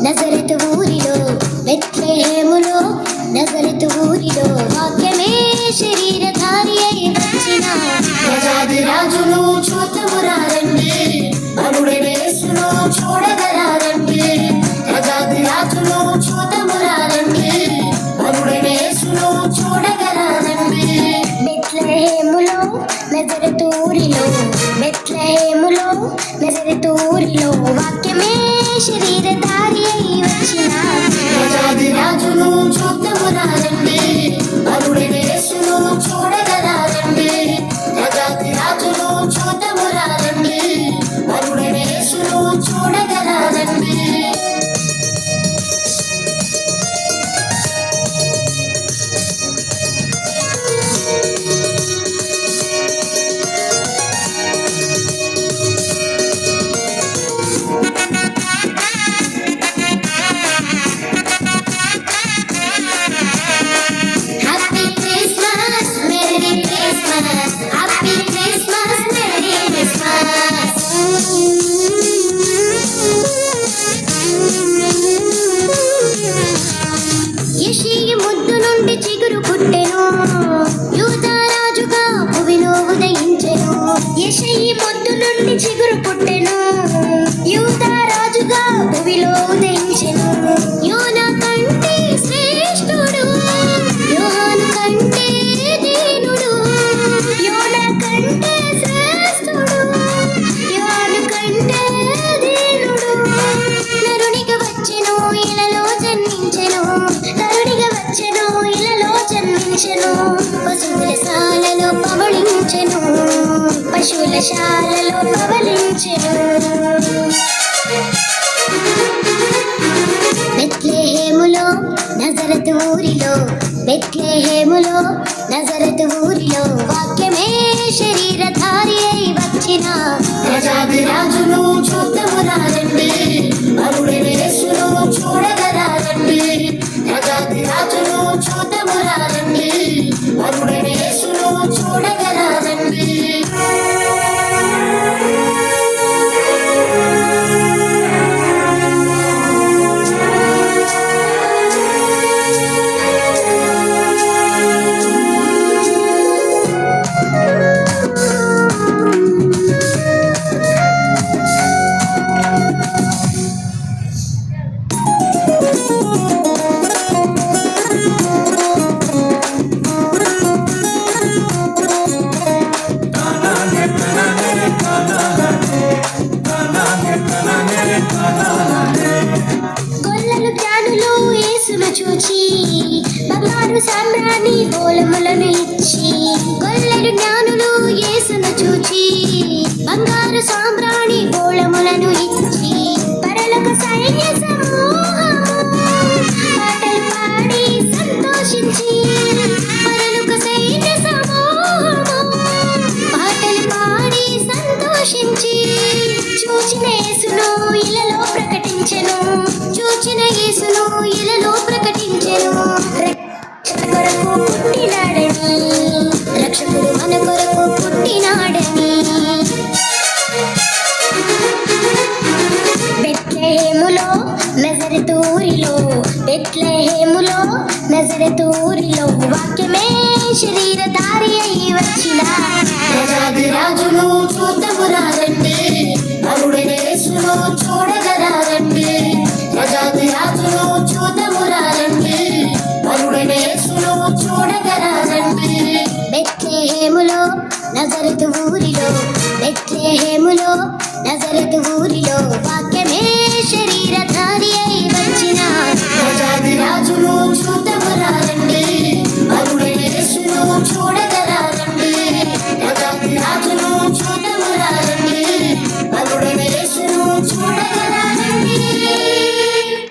నజరతు ఊరిలో బెత్లెహేములో నజరతు ఊరిలో వాక్యమే శరీరధారి అయి వచ్చిన ప్రజాది రాజును చూతమురారండి బలుడైన యేసును చూడగరారండి ప్రజాది రాజును చూతమురారండి బలుడైన యేసును చూడగరారండి బెత్లెహేములో నజరతు ఊరిలో బెత్లెహేములో నజరతు ఊరిలో వాక్యమే శరీరధారి అయి వచ్చిన ప్రజాది రాజును చూతమురారండి బలుడైన యేసును చూడగరారండి ప్రజాది రాజును చూతమురారండి బలుడైన యేసును చూడగరారండి యెషయి ముద్దు నుండి చిగురు పుట్టెను యూదారాజుగా భువిలో ఉదయించెను యెషయి ముద్దు నుండి చిగురు పుట్టెను యూదారాజుగా భువిలో ఉదయించెను యోనా కంటే శ్రేష్ఠుడు యోహాను కంటే దీనుడు యోనా కంటే శ్రేష్ఠుడు యోహాను కంటే దీనుడు నరునిగా వచ్చెను ఇలలో జన్మించెను నరునిగా వచ్చెను ఇలలో జన్మించెను పశువుల శాలలో పవళించెను పశువుల శాలలో పవళించెను బెత్లెహేములో నజరతు ఊరిలో బెత్లెహేములో నజరతు ఊరిలో వాక్యమే శరీరధారి అయి వచ్చిన ప్రజాది రాజును చూతమురారండి బలుడైన యేసును చూడగరారండి ప్రజాది రాజును చూతమురారండి బలుడైన యేసును చూడగరారండి గొల్లలు జ్ఞానులు యేసును చూచి బంగారు సామ్రాణి బోళములను ఇచ్చి గొల్లలు జ్ఞానులు యేసును చూచి బంగారు సామ్రాణి బోళములను ఇచ్చి పరలోక సైన్య సమూహము పాటలు పాడి సంతోషించి పరలోక సైన్య సమూహము పాటలు పాడి సంతోషించి చూచిన యేసును ఇలలో ప్రకటించెను చూచిన యేసును ఇలలో ప్రకటించెను రక్షణ కొరకు పుట్టినాడని రక్షకుడు మన కొరకు పుట్టినాడని బెత్లెహేములో నజరతు ఊరిలో బెత్లెహేములో నజరతు ఊరిలో వాక్యమే శరీరధారి అయి వచ్చిన ప్రజాది రాజును చూతమురారండి బలుడైన యేసును చూడ